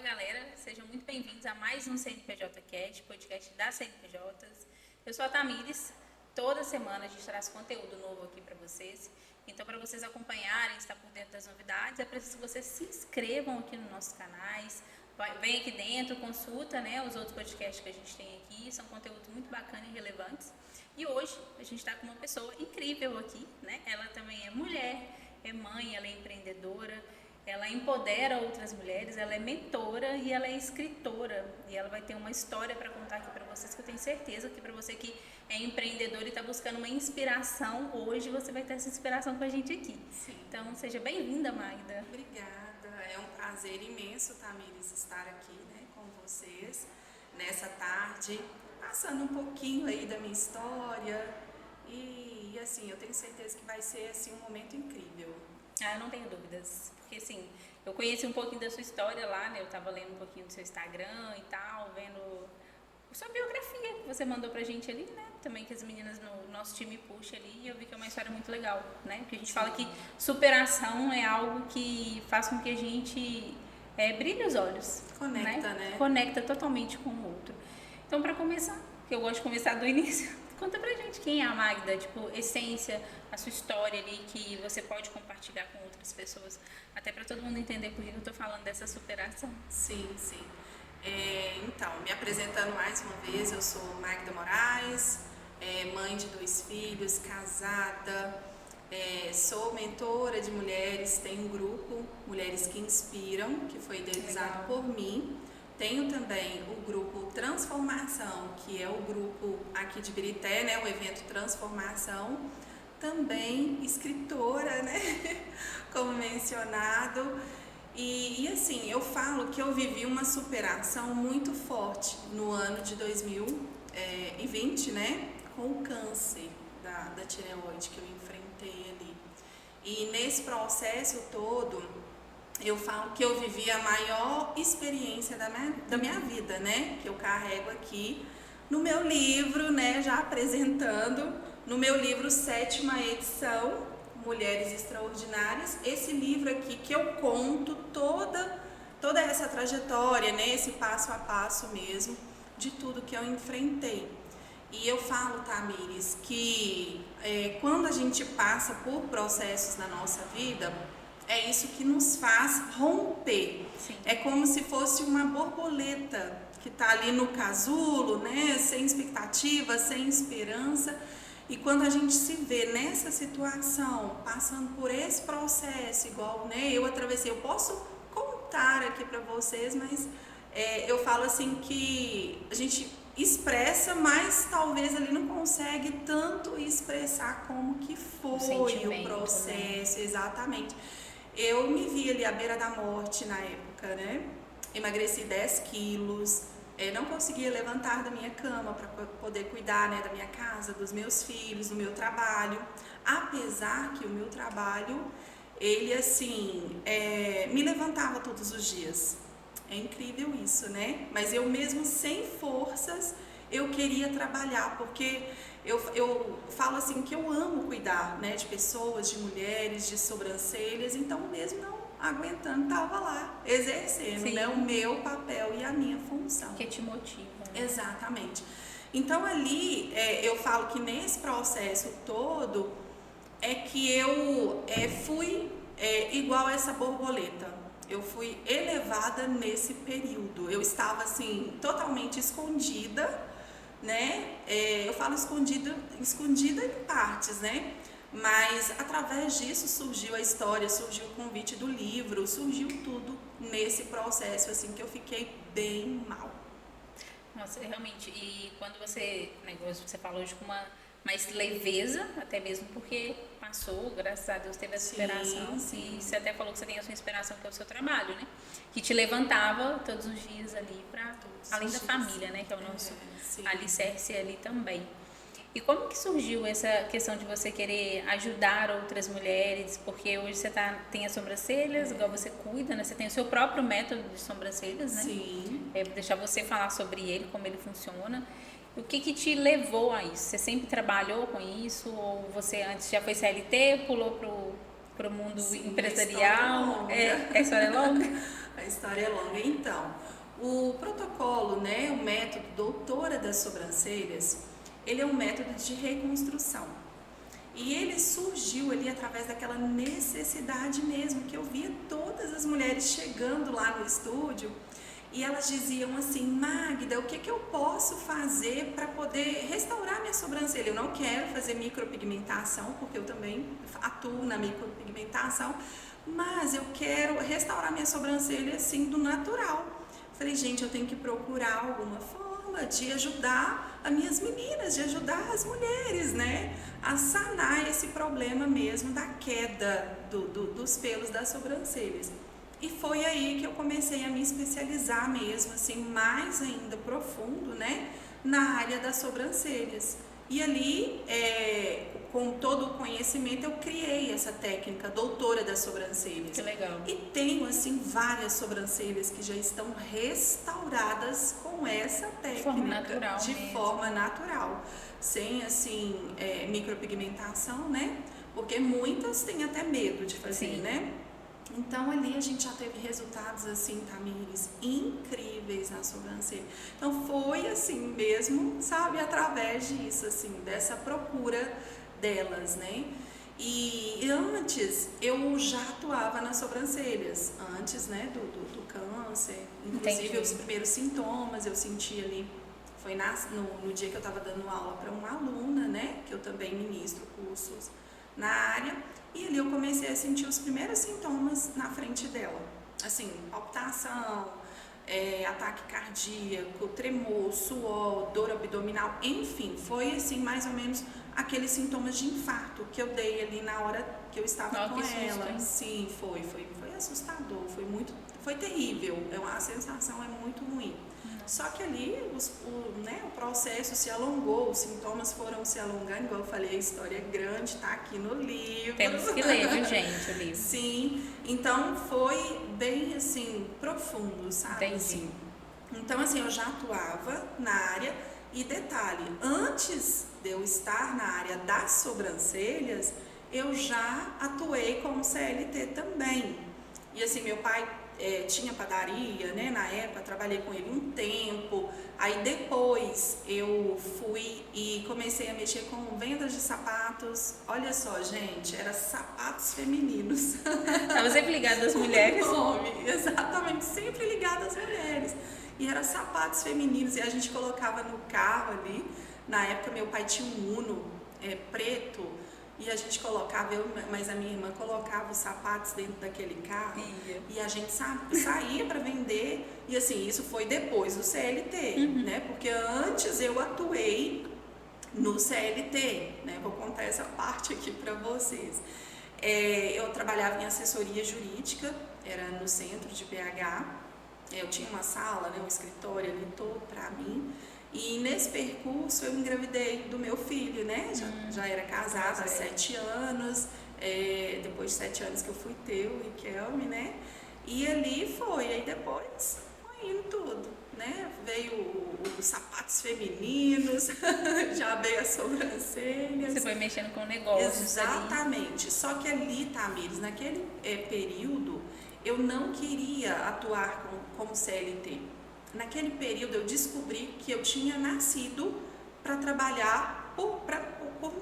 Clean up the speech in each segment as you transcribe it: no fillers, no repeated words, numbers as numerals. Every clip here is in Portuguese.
galera, sejam muito bem-vindos a mais um CNPJ Cast, podcast das CNPJs. Eu sou a Tamires, toda semana a gente traz conteúdo novo aqui para vocês. Então, para vocês acompanharem, estar por dentro das novidades, é preciso que vocês se inscrevam aqui nos nossos canais, vem aqui dentro, consulta, os outros podcasts que a gente tem aqui, são conteúdos muito bacanas e relevantes. E hoje a gente está com uma pessoa incrível aqui, Ela também é mulher, é mãe, ela é empreendedora. Ela empodera outras mulheres, ela é mentora e ela é escritora. E ela vai ter uma história para contar aqui para vocês, que eu tenho certeza que para você que é empreendedor e está buscando uma inspiração, hoje você vai ter essa inspiração com a gente aqui. Sim. Então, seja bem-vinda, Magda. Obrigada. É um prazer imenso, Tamires, estar aqui com vocês nessa tarde, passando um pouquinho aí da minha história. E assim, eu tenho certeza que vai ser assim, um momento incrível. Eu não tenho dúvidas, porque assim, eu conheci um pouquinho da sua história lá, eu estava lendo um pouquinho do seu Instagram e tal, vendo sua biografia que você mandou pra gente ali, também que as meninas no nosso time puxam ali, e eu vi que é uma história muito legal, porque a gente fala que superação é algo que faz com que a gente brilhe os olhos. Conecta, Conecta totalmente com o outro. Então, para começar, que eu gosto de começar do início, conta pra gente quem é a Magda, essência, a sua história ali, que você pode compartilhar com outras pessoas, até para todo mundo entender por que eu tô falando dessa superação. Sim. Então, me apresentando mais uma vez, eu sou Magda Moraes, mãe de 2 filhos, casada, sou mentora de mulheres, tenho um grupo Mulheres que Inspiram, que foi idealizado por mim. Tenho também o grupo Transformação, que é o grupo aqui de Birité, o evento Transformação. Também escritora, como mencionado. E assim, eu falo que eu vivi uma superação muito forte no ano de 2020, com o câncer da tireoide que eu enfrentei ali. E nesse processo todo, eu falo que eu vivi a maior experiência da minha vida, que eu carrego aqui no meu livro, já apresentando, no meu livro 7ª edição, Mulheres Extraordinárias, esse livro aqui que eu conto toda essa trajetória, esse passo a passo mesmo, de tudo que eu enfrentei. E eu falo, Tamires, que quando a gente passa por processos na nossa vida, é isso que nos faz romper. Sim. É como se fosse uma borboleta que está ali no casulo, sem expectativa, sem esperança. E quando a gente se vê nessa situação, passando por esse processo, igual eu atravessei, eu posso contar aqui para vocês, mas eu falo assim que a gente expressa, mas talvez ali não consegue tanto expressar como que foi o processo, exatamente. Eu me vi ali à beira da morte na época, Emagreci 10 quilos, não conseguia levantar da minha cama para poder cuidar, da minha casa, dos meus filhos, do meu trabalho. Apesar que o meu trabalho, ele assim, me levantava todos os dias. É incrível isso, Mas eu mesmo sem forças, eu queria trabalhar, porque eu falo assim que eu amo cuidar, de pessoas, de mulheres, de sobrancelhas, então mesmo não aguentando, estava lá, exercendo, o meu papel e a minha função. Que te motiva. Exatamente. Então ali, eu falo que nesse processo todo, é que eu fui igual essa borboleta. Eu fui elevada nesse período. Eu estava assim, totalmente escondida, eu falo escondida em partes, mas através disso surgiu a história, surgiu o convite do livro, surgiu tudo nesse processo, assim, que eu fiquei bem mal. Nossa, realmente, e quando você falou hoje com mais leveza, até mesmo porque passou, graças a Deus teve essa inspiração. Sim. E você até falou que você tem a sua inspiração, que é o seu trabalho, Que te levantava todos os dias ali, além da família, que é o nosso alicerce ali também. E como que surgiu essa questão de você querer ajudar outras mulheres? Porque hoje você tem as sobrancelhas, igual você cuida, Você tem o seu próprio método de sobrancelhas, Sim. Vou deixar você falar sobre ele, como ele funciona. O que te levou a isso? Você sempre trabalhou com isso? Ou você antes já foi CLT, pulou pro para o mundo Sim, empresarial. A história é longa? A história é longa. Então, o protocolo, né, o método doutora das sobrancelhas, ele é um método de reconstrução. E ele surgiu ali através daquela necessidade mesmo, que eu via todas as mulheres chegando lá no estúdio e elas diziam assim: Magda, o que eu posso fazer para poder restaurar minha sobrancelha? Eu não quero fazer micropigmentação, porque eu também atuo na micropigmentação, mas eu quero restaurar minha sobrancelha assim do natural. Falei, gente, eu tenho que procurar alguma forma de ajudar as minhas meninas, de ajudar as mulheres, né, a sanar esse problema mesmo da queda dos pelos das sobrancelhas. E foi aí que eu comecei a me especializar mesmo, assim, mais ainda profundo, né, na área das sobrancelhas. E ali, com todo o conhecimento, eu criei essa técnica, doutora das sobrancelhas. Que legal. E tenho, assim, várias sobrancelhas que já estão restauradas com essa técnica. De forma natural. Sem, assim, micropigmentação, né? Porque muitas têm até medo de fazer, né? Então, ali a gente já teve resultados, assim, Tamires, incríveis na sobrancelha. Então, foi assim mesmo, sabe, através disso, assim, dessa procura delas, né? E antes, eu já atuava nas sobrancelhas, antes, né, do câncer. Inclusive, Entendi. os primeiros sintomas eu senti ali, foi no dia que eu estava dando aula para uma aluna, né, que eu também ministro cursos na área. E ali eu comecei a sentir os primeiros sintomas na frente dela. Assim, palpitação, ataque cardíaco, tremor, suor, dor abdominal, enfim, foi assim mais ou menos aqueles sintomas de infarto que eu dei ali na hora que eu estava com ela. Susto, sim, foi assustador, foi terrível, a sensação é muito ruim. Só que ali o processo se alongou, os sintomas foram se alongando, igual eu falei, a história é grande, tá aqui no livro. Temos que ler, viu, gente, o livro. Sim, então foi bem assim, profundo, sabe? Entendi. Assim. Então, assim, eu já atuava na área, e detalhe, antes de eu estar na área das sobrancelhas, eu já atuei como CLT também. E assim, meu pai tinha padaria, né, na época, trabalhei com ele um tempo, aí depois eu fui e comecei a mexer com vendas de sapatos. Olha só, gente, era sapatos femininos. Estava sempre ligada às mulheres. Exatamente, sempre ligada às mulheres. E era sapatos femininos, e a gente colocava no carro ali. Na época meu pai tinha um Uno preto, e a gente colocava, mas a minha irmã colocava os sapatos dentro daquele carro. E a gente saía para vender. E assim, isso foi depois do CLT, né? Porque antes eu atuei no CLT, né? Vou contar essa parte aqui para vocês. Eu trabalhava em assessoria jurídica, era no centro de BH. Eu tinha uma sala, né, um escritório ali todo para mim. E nesse percurso eu engravidei do meu filho, né? Já era casada há 7 anos, depois de 7 anos que eu fui ter o Riquelme, né? E ali foi, aí depois foi indo tudo, né? Veio os sapatos femininos, já veio as sobrancelhas. Você foi mexendo com negócios. Exatamente, só que ali, Tamires, naquele período, eu não queria atuar como CLT. Naquele período eu descobri que eu tinha nascido para trabalhar por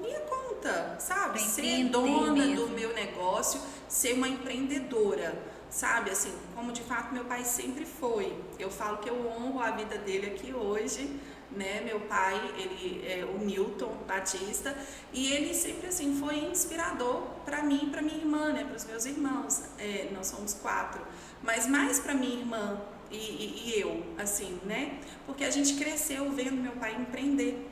minha conta, sabe? Ser dona do meu negócio, ser uma empreendedora, sabe? Assim, como de fato meu pai sempre foi. Eu falo que eu honro a vida dele aqui hoje, né? Meu pai, ele é o Newton Batista, e ele sempre assim foi inspirador para mim e para minha irmã, né? Para os meus irmãos. Nós somos 4, mas mais para minha irmã e eu, assim, né? Porque a gente cresceu vendo meu pai empreender,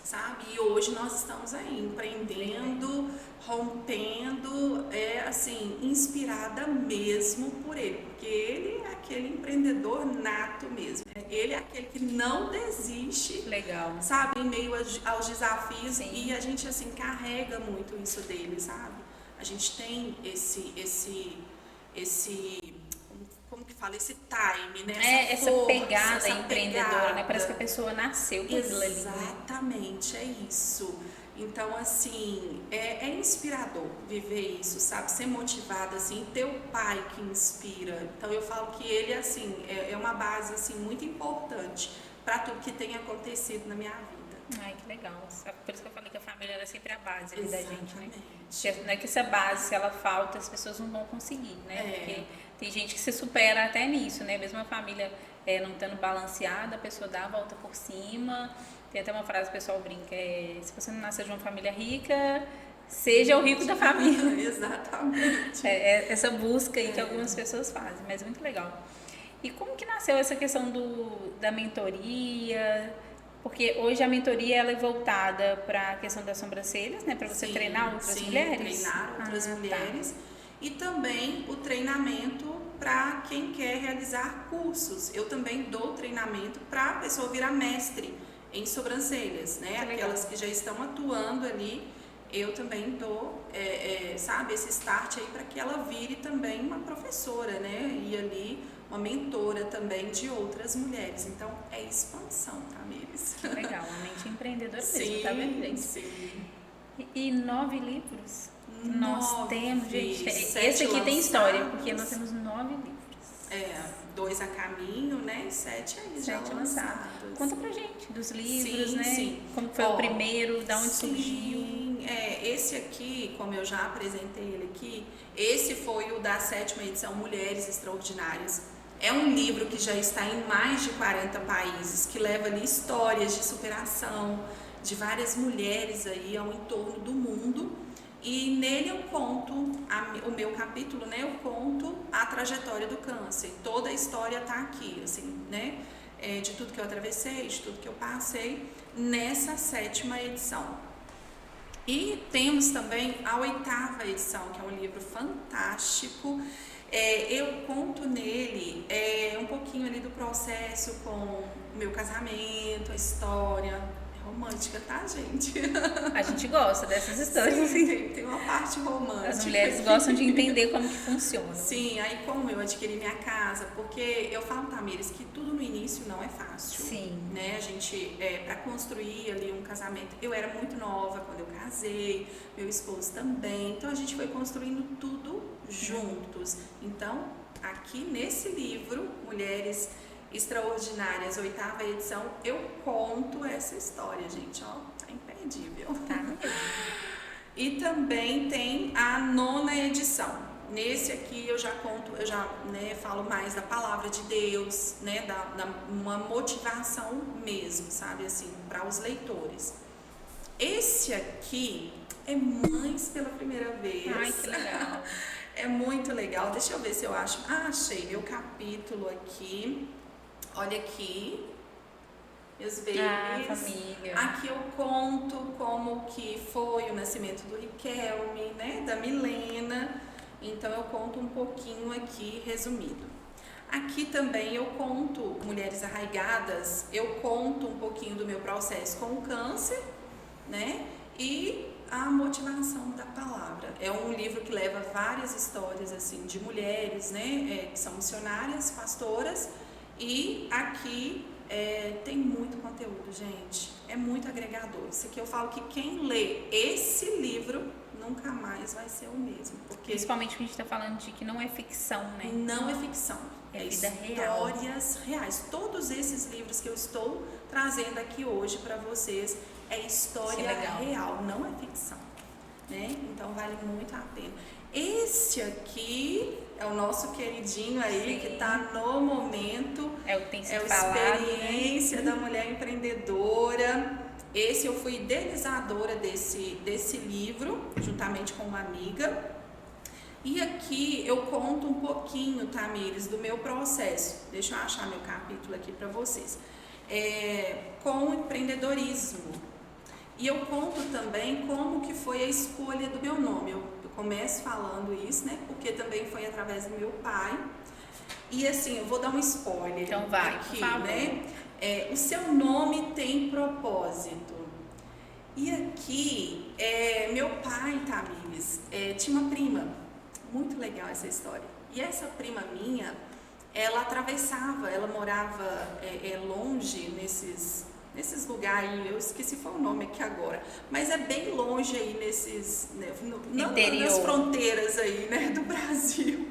sabe? E hoje nós estamos aí empreendendo, rompendo, assim, inspirada mesmo por ele, porque ele é aquele empreendedor nato mesmo, né? Ele é aquele que não desiste. Legal. Sabe? Em meio aos desafios. Sim. E a gente, assim, carrega muito isso dele, sabe? A gente tem esse como que fala, esse time, né? Essa pegada empreendedora, né? Parece que a pessoa nasceu com aquilo ali. Exatamente, é isso. Então, assim, é inspirador viver isso, sabe? Ser motivada, assim, ter o pai que inspira. Então, eu falo que ele, assim, é uma base, assim, muito importante para tudo que tem acontecido na minha vida. Ai, que legal. Por isso que eu falei que a família era sempre a base ali da gente, né? Exatamente. Não é que essa base, se ela falta, as pessoas não vão conseguir, né? Porque tem gente que se supera até nisso, né? Mesmo a família não estando balanceada, a pessoa dá a volta por cima. Tem até uma frase que o pessoal brinca, se você não nasceu de uma família rica, seja o rico da família. Exatamente. Essa busca aí que algumas pessoas fazem, mas muito legal. E como que nasceu essa questão da mentoria? Porque hoje a mentoria ela é voltada para a questão das sobrancelhas, né? Para você treinar outras mulheres. Treinar outras mulheres. Tá. E também o treinamento para quem quer realizar cursos. Eu também dou treinamento para a pessoa virar mestre em sobrancelhas, né? Aquelas que já estão atuando ali, eu também dou, sabe, esse start aí para que ela vire também uma professora, né? E ali uma mentora também de outras mulheres. Então, é expansão, tá, Miris? Que legal, uma mente empreendedora mesmo, tá vendo, gente? Sim. E 9 livros? Nós temos, gente. Esse aqui tem história, porque nós temos 9 livros. 2 a caminho, né? E 7 aí 7 já lançados. Conta pra gente dos livros, né? Sim. Como foi o primeiro, da onde surgiu? Esse aqui, como eu já apresentei ele aqui, esse foi o da 7ª edição Mulheres Extraordinárias. É um livro que já está em mais de 40 países, que leva ali histórias de superação de várias mulheres aí ao entorno do mundo. E nele eu conto, o meu capítulo, né, eu conto a trajetória do câncer. Toda a história está aqui, assim, né, de tudo que eu atravessei, de tudo que eu passei, nessa 7ª edição. E temos também a 8ª edição, que é um livro fantástico. Eu conto nele um pouquinho ali do processo com o meu casamento, a história romântica, tá, gente? A gente gosta dessas histórias. Sim, tem uma parte romântica. As mulheres gostam de entender como que funciona. Sim, aí como eu adquiri minha casa, porque eu falo, Tamires, que tudo no início não é fácil. Sim. Né? A gente, para construir ali um casamento, eu era muito nova quando eu casei, meu esposo também, então a gente foi construindo tudo juntos. Então, aqui nesse livro, Mulheres Extraordinárias, 8ª edição, eu conto essa história, gente, ó, tá imperdível. Tá. E também tem a 9ª edição. Nesse aqui eu já conto, falo mais da palavra de Deus, né, uma motivação mesmo, sabe, assim, para os leitores. Esse aqui é Mães pela Primeira Vez. Ai, que legal. É muito legal. Deixa eu ver se eu acho. Achei meu capítulo aqui. Olha aqui, meus babies. Família. Aqui eu conto como que foi o nascimento do Riquelme, né, da Milena. Então eu conto um pouquinho aqui, resumido. Aqui também eu conto Mulheres Arraigadas, eu conto um pouquinho do meu processo com o câncer, né, e a motivação da palavra. É um livro que leva várias histórias, assim, de mulheres, né, que são missionárias, pastoras. E aqui tem muito conteúdo, gente. É muito agregador. Isso aqui eu falo que quem lê esse livro nunca mais vai ser o mesmo. Porque principalmente que a gente está falando de que não é ficção, né? Não é ficção. É vida real. Histórias reais. Todos esses livros que eu estou trazendo aqui hoje para vocês é história real, não é ficção. Né? Então vale muito a pena. Este aqui é o nosso queridinho aí, sim, que está no momento. É o que tem sido falado, Experiência, né, da Mulher Empreendedora. Esse eu fui idealizadora desse livro, juntamente com uma amiga. E aqui eu conto um pouquinho, Tamires, do meu processo. Deixa eu achar meu capítulo aqui para vocês. Com o empreendedorismo. E eu conto também como que foi a escolha do meu nome. Eu começo falando isso, né? Porque também foi através do meu pai. E assim, eu vou dar um spoiler. Então vai, aqui, né? O seu nome tem propósito. E aqui, meu pai, Tamires, tinha uma prima. Muito legal essa história. E essa prima minha, ela atravessava, ela morava longe nesses lugares aí, eu esqueci foi o nome aqui agora, mas é bem longe aí nesses, né, não nas fronteiras aí, né, do Brasil.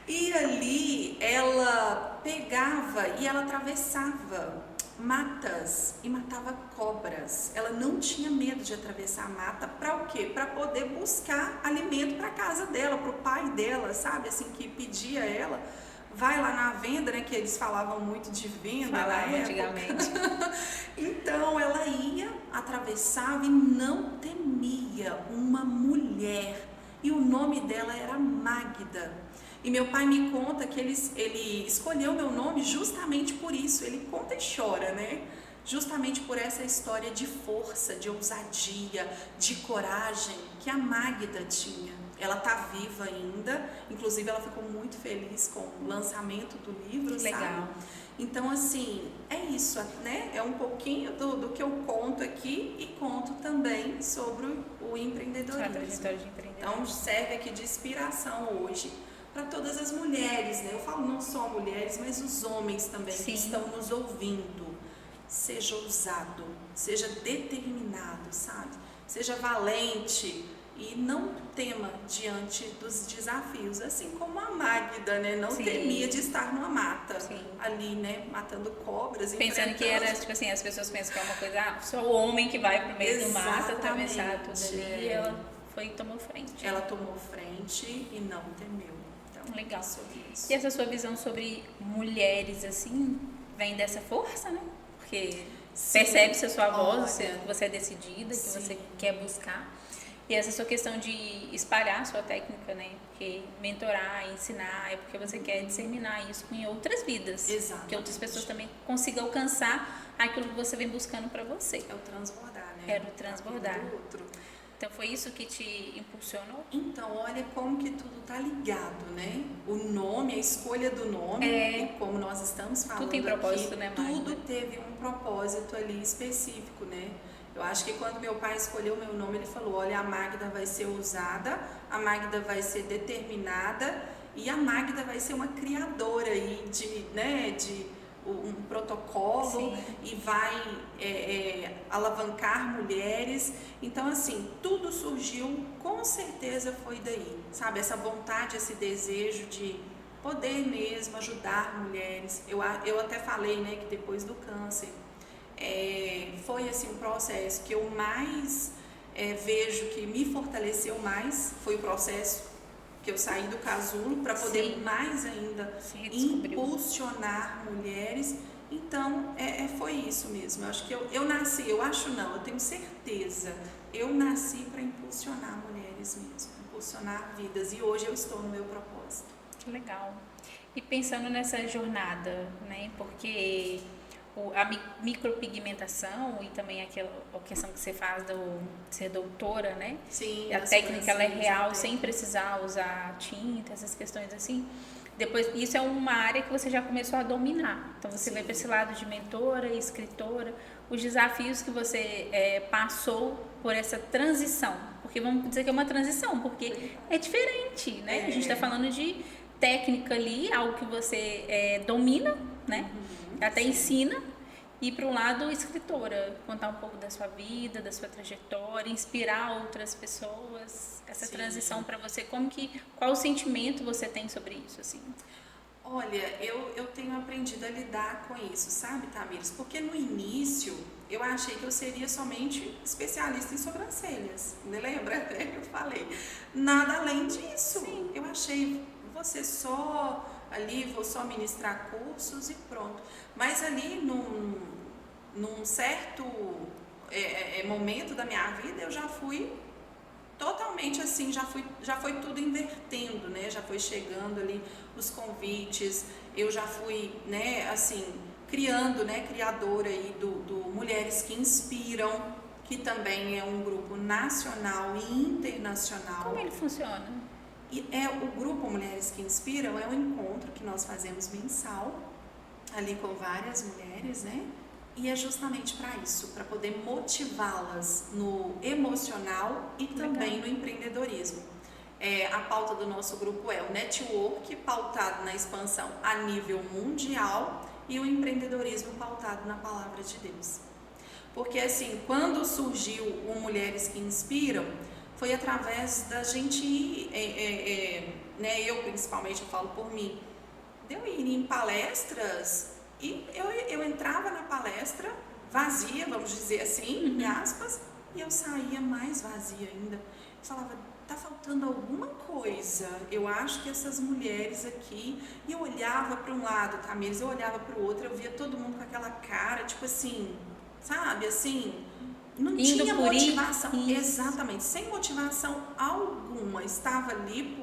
E ali ela pegava e ela atravessava matas e matava cobras. Ela não tinha medo de atravessar a mata para o quê? Para poder buscar alimento para casa dela, para o pai dela, sabe? Assim, que pedia ela, vai lá na venda, né? Que eles falavam muito de venda na época. Antigamente. Então ela ia, atravessava e não temia, uma mulher. E o nome dela era Magda. E meu pai me conta que ele escolheu meu nome justamente por isso. Ele conta e chora, né? Justamente por essa história de força, de ousadia, de coragem que a Magda tinha. Ela está viva ainda, inclusive ela ficou muito feliz com o lançamento do livro, Legal. sabe? Então, assim, é isso, né? É um pouquinho do que eu conto aqui e conto também sobre o empreendedorismo. A trajetória de empreendedorismo. Então, serve aqui de inspiração hoje para todas as mulheres, né? Eu falo não só mulheres, mas os homens também. Sim. Que estão nos ouvindo. Seja ousado, seja determinado, sabe? Seja valente e não tema diante dos desafios, assim como a Magda, né? Não Sim. temia de estar numa mata, Sim. ali, né? Matando cobras. Pensando que era, tipo assim, as pessoas pensam que é uma coisa, só o homem que vai pro meio do mato atravessar tudo ali, e ela foi e tomou frente. Ela tomou frente e não temeu. Então, legal. E essa sua visão sobre mulheres, assim, vem dessa força, né? Porque percebe-se a sua voz, que você é decidida, que Sim. você quer buscar. E essa sua questão de espalhar a sua técnica, né? Porque mentorar, ensinar, é porque você quer disseminar isso em outras vidas. Exato. Que outras pessoas também consigam alcançar aquilo que você vem buscando para você. É o transbordar, né? É o transbordar. Então, foi isso que te impulsionou? Então, olha como que tudo tá ligado, né? O nome, a escolha do nome, e como nós estamos falando tudo tem propósito, aqui, né, tudo teve um propósito ali específico, né? Eu acho que quando meu pai escolheu meu nome, ele falou, olha, a Magda vai ser ousada, a Magda vai ser determinada e a Magda vai ser uma criadora aí de um protocolo Sim. e vai alavancar mulheres. Então, assim, tudo surgiu, com certeza foi daí, sabe? Essa vontade, esse desejo de poder mesmo ajudar mulheres. Eu até falei, né, que depois do câncer, foi assim um processo que eu mais vejo que me fortaleceu mais, foi o processo que eu saí do casulo para poder Sim. mais ainda impulsionar mulheres. Então, foi isso mesmo. Eu acho que eu nasci, eu tenho certeza, eu nasci para impulsionar mulheres mesmo, impulsionar vidas. E hoje eu estou no meu propósito. Que legal. E pensando nessa jornada, né? Porque a micropigmentação e também aquela questão que você faz de ser doutora, né? Sim. A técnica ela é real, sem precisar usar tinta, essas questões assim. Depois, isso é uma área que você já começou a dominar. Então, você Sim. vai para esse lado de mentora e escritora. Os desafios que você passou por essa transição. Porque vamos dizer que é uma transição, porque é diferente, né? A gente está falando de técnica ali, algo que você domina, né? Até Sim. ensina, e para o lado escritora, contar um pouco da sua vida, da sua trajetória, inspirar outras pessoas, essa Sim. transição para você, qual o sentimento você tem sobre isso, assim? Olha, eu tenho aprendido a lidar com isso, sabe, Tamires? Porque no início eu achei que eu seria somente especialista em sobrancelhas, me lembra? Eu falei, nada além disso. Sim. Eu achei, você só ali, vou só ministrar cursos e pronto. Mas ali, num certo momento da minha vida, eu já fui totalmente assim, já foi tudo invertendo, né? Já foi chegando ali os convites, eu já fui, né, assim, criando, né, criadora aí do Mulheres que Inspiram, que também é um grupo nacional e internacional. Como ele funciona? E o grupo Mulheres que Inspiram é um encontro que nós fazemos mensal, ali com várias mulheres, né? E é justamente para isso, para poder motivá-las no emocional e também no empreendedorismo. A pauta do nosso grupo é o network, pautado na expansão a nível mundial e o empreendedorismo pautado na palavra de Deus. Porque assim, quando surgiu o Mulheres que Inspiram, foi através da gente ir, né, eu principalmente, eu falo por mim, de eu ir em palestras e eu entrava na palestra vazia, vamos dizer assim, em aspas, e eu saía mais vazia ainda. Eu falava, tá faltando alguma coisa. Eu acho que essas mulheres aqui, e eu olhava para um lado, Tamires, eu olhava para o outro, eu via todo mundo com aquela cara, tipo assim, sabe, assim, não Indo tinha por motivação, isso. exatamente, sem motivação alguma, estava ali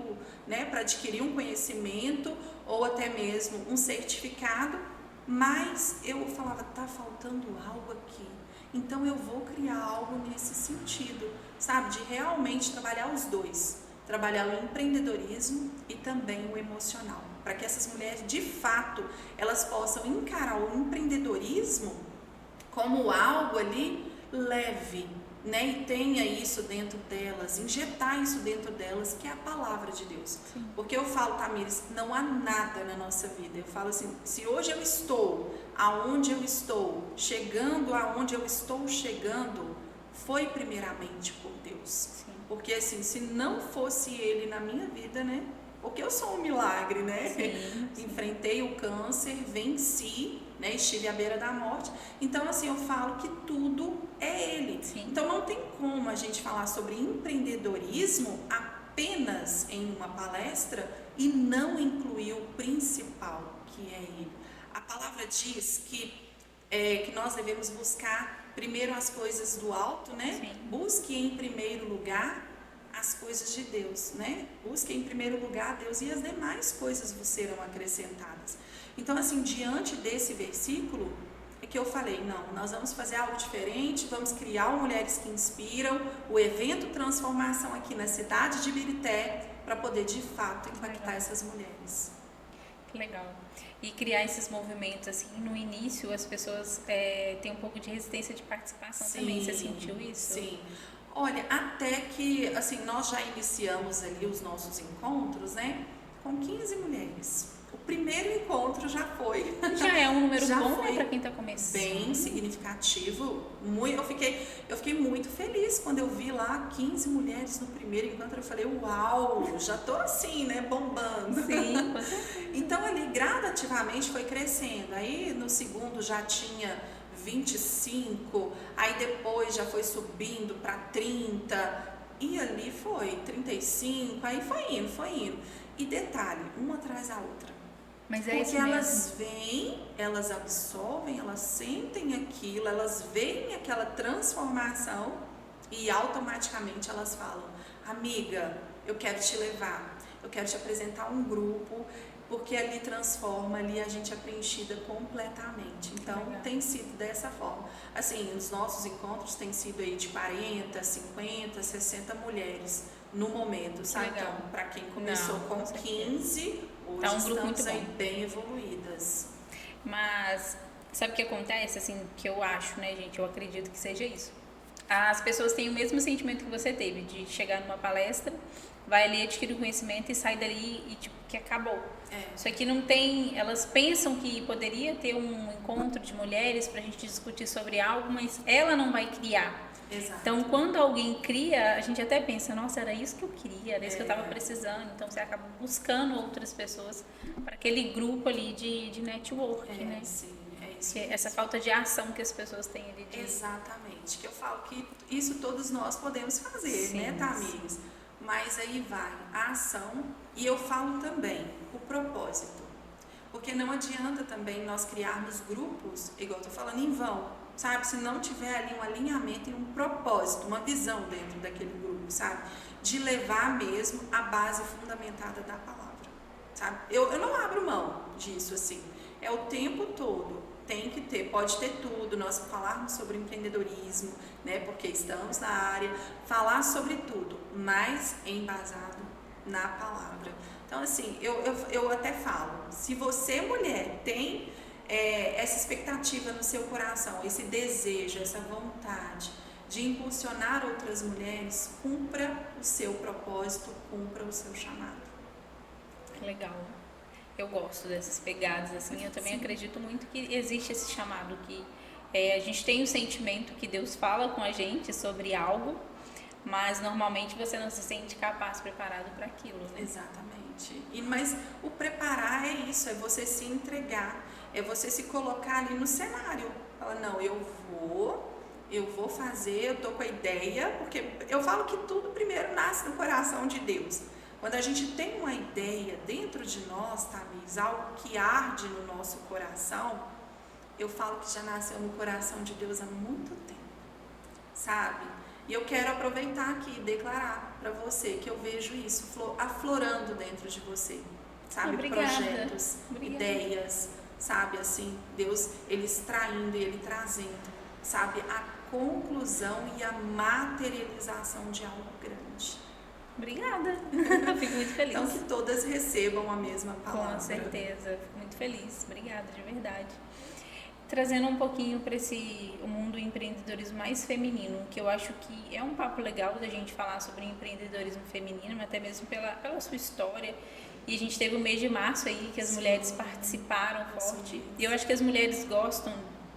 né, para adquirir um conhecimento ou até mesmo um certificado, mas eu falava, tá faltando algo aqui, então eu vou criar algo nesse sentido, sabe, de realmente trabalhar os dois, trabalhar o empreendedorismo e também o emocional, para que essas mulheres, de fato, elas possam encarar o empreendedorismo como algo ali leve, né? E tenha isso dentro delas, injetar isso dentro delas, que é a palavra de Deus. Sim. Porque eu falo, Tamires, não há nada na nossa vida. Eu falo assim, se hoje eu estou aonde eu estou, chegando aonde eu estou chegando, foi primeiramente por Deus. Sim. Porque assim, se não fosse Ele na minha vida, né? Porque eu sou um milagre, né? Sim, sim. Enfrentei o câncer, venci, né? Estive à beira da morte. Então, assim, eu falo que tudo é Ele. Sim. Então, não tem como a gente falar sobre empreendedorismo apenas em uma palestra e não incluir o principal, que é Ele. A palavra diz que nós devemos buscar primeiro as coisas do alto, né? Sim. Busque em primeiro lugar as coisas de Deus, né? Busque em primeiro lugar Deus e as demais coisas vos serão acrescentadas. Então, assim, diante desse versículo, é que eu falei, não, nós vamos fazer algo diferente, vamos criar o Mulheres que Inspiram, o evento Transformação aqui na cidade de Ibirité, para poder, de fato, impactar essas mulheres. Que legal. E criar esses movimentos, assim, no início as pessoas têm um pouco de resistência de participação. Sim, também. Você sentiu isso? Sim. Olha, até que, assim, nós já iniciamos ali os nossos encontros, né, com 15 mulheres. O primeiro encontro já foi. Já é um número bom, né, para quem está começando. Bem significativo. Eu fiquei muito feliz quando eu vi lá 15 mulheres no primeiro encontro. Eu falei, uau, já tô assim, né, bombando. Sim. Então, ali, gradativamente foi crescendo. Aí, no segundo já tinha 25, aí depois já foi subindo para 30, e ali foi 35, aí foi indo. E detalhe, uma atrás da outra. Mas porque elas vêm, elas absorvem, elas sentem aquilo, elas veem aquela transformação e automaticamente elas falam, amiga, eu quero te levar, eu quero te apresentar um grupo, porque ali transforma, ali a gente é preenchida completamente. Então, tem sido dessa forma. Assim, os nossos encontros têm sido aí de 40, 50, 60 mulheres no momento, sabe? Então, para quem começou com 15, hoje tá um grupo estamos muito aí bem evoluídas. Mas, sabe o que acontece, assim, que eu acho, né, gente? Eu acredito que seja isso. As pessoas têm o mesmo sentimento que você teve, de chegar numa palestra, vai ali, adquire o conhecimento e sai dali e, tipo, que acabou. Isso aqui não tem... Elas pensam que poderia ter um encontro de mulheres pra gente discutir sobre algo, mas ela não vai criar. Exato. Então, quando alguém cria, a gente até pensa, nossa, era isso que eu queria, era isso que eu estava precisando. Então, você acaba buscando outras pessoas para aquele grupo ali de network, né? Sim, é isso. Que essa falta de ação que as pessoas têm ali. Exatamente. Que eu falo que isso todos nós podemos fazer, sim, né, Tamires? Mas aí vai a ação e eu falo também o propósito. Porque não adianta também nós criarmos grupos, igual eu tô falando, em vão, sabe? Se não tiver ali um alinhamento e um propósito, uma visão dentro daquele grupo, sabe? De levar mesmo a base fundamentada da palavra, sabe? Eu não abro mão disso, assim. É o tempo todo. Tem que ter, pode ter tudo, nós falarmos sobre empreendedorismo, né, porque estamos na área, falar sobre tudo, mas embasado na palavra. Então, assim, eu até falo, se você, mulher, tem essa expectativa no seu coração, esse desejo, essa vontade de impulsionar outras mulheres, cumpra o seu propósito, cumpra o seu chamado. Legal. Eu gosto dessas pegadas, assim, eu também acredito muito que existe esse chamado, que a gente tem o sentimento que Deus fala com a gente sobre algo, mas normalmente você não se sente capaz, preparado para aquilo, né? Exatamente. Mas o preparar é isso, é você se entregar, é você se colocar ali no cenário. Fala, não, eu vou fazer, eu tô com a ideia, porque eu falo que tudo primeiro nasce no coração de Deus. Quando a gente tem uma ideia dentro de nós, Thaís, algo que arde no nosso coração, eu falo que já nasceu no coração de Deus há muito tempo, sabe? E eu quero aproveitar aqui e declarar para você que eu vejo isso aflorando dentro de você, sabe? Obrigada. Projetos, ideias, sabe? Assim, Deus, Ele extraindo e Ele trazendo, sabe? A conclusão e a materialização de algo grande. Obrigada, fico muito feliz. Então que todas recebam a mesma palavra. Com certeza, fico muito feliz, obrigada, de verdade. Trazendo um pouquinho para o mundo do empreendedorismo mais feminino, que eu acho que é um papo legal da gente falar sobre empreendedorismo feminino, até mesmo pela sua história. E a gente teve o mês de março aí, que as mulheres participaram forte. E eu acho que as mulheres gostam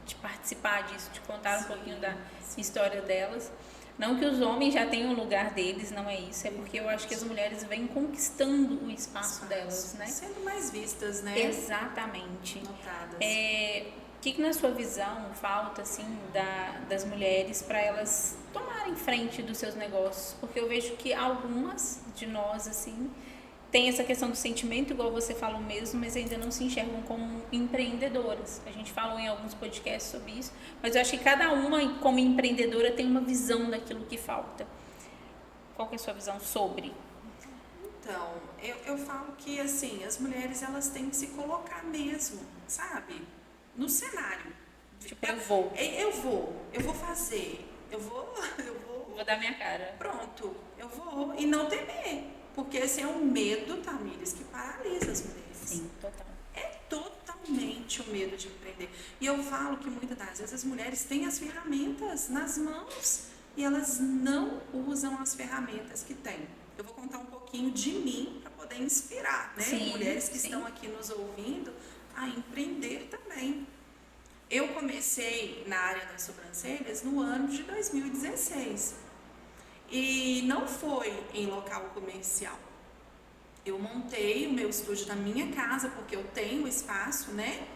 de participar disso, de contar um pouquinho da história delas. Não que os homens já tenham o lugar deles, não é isso. É porque eu acho que as mulheres vêm conquistando o espaço delas, né? Sendo mais vistas, né? Exatamente. Notadas. O que na sua visão falta, assim, das mulheres para elas tomarem frente dos seus negócios? Porque eu vejo que algumas de nós, assim, tem essa questão do sentimento, igual você falou mesmo, mas ainda não se enxergam como empreendedoras. A gente falou em alguns podcasts sobre isso, mas eu acho que cada uma, como empreendedora, tem uma visão daquilo que falta. Qual que é a sua visão sobre? Então, eu falo que, assim, as mulheres, elas têm que se colocar mesmo, sabe? No cenário. Tipo, eu vou fazer, eu vou dar minha cara. Pronto, eu vou. E não temer. Porque esse é um medo, Tamires, que paralisa as mulheres. Sim, total. É totalmente o medo de empreender. E eu falo que muitas das vezes as mulheres têm as ferramentas nas mãos e elas não usam as ferramentas que têm. Eu vou contar um pouquinho de mim para poder inspirar, né? Sim, mulheres que estão aqui nos ouvindo a empreender também. Eu comecei na área das sobrancelhas no ano de 2016. E não foi em local comercial. Eu montei o meu estúdio na minha casa, porque eu tenho espaço, né?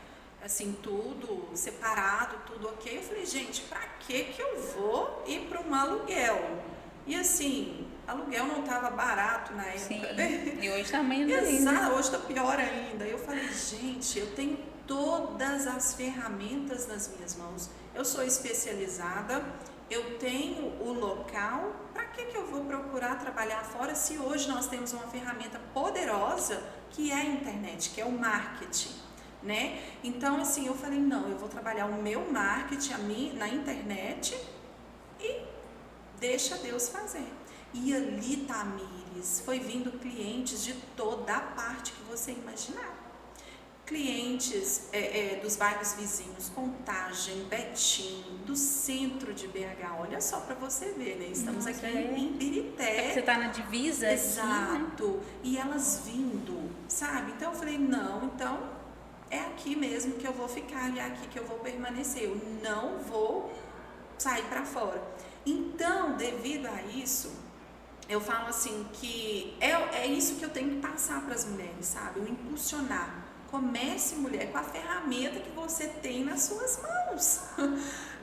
Assim, tudo separado, tudo ok. Eu falei, gente, pra que eu vou ir para um aluguel? E assim, aluguel não estava barato na época. Sim, né? E hoje tá menos Exato, hoje está pior ainda. Eu falei, gente, eu tenho todas as ferramentas nas minhas mãos. Eu sou especializada, eu tenho o local. Para que eu vou procurar trabalhar fora se hoje nós temos uma ferramenta poderosa que é a internet, que é o marketing, né? Então, assim, eu falei, não, eu vou trabalhar o meu marketing na internet e deixa Deus fazer. E ali, Tamires, foi vindo clientes de toda a parte que você imaginar. Clientes dos bairros vizinhos, Contagem, Betim, do centro de BH. Olha só para você ver, né? Estamos aqui em Ibirité. Você tá na divisa? Exato. Aqui, né? E elas vindo, sabe? Então eu falei, não, então é aqui mesmo que eu vou ficar e é aqui que eu vou permanecer. Eu não vou sair para fora. Então, devido a isso, eu falo assim que é isso que eu tenho que passar para as mulheres, sabe? O impulsionar. Comece, mulher, com a ferramenta que você tem nas suas mãos.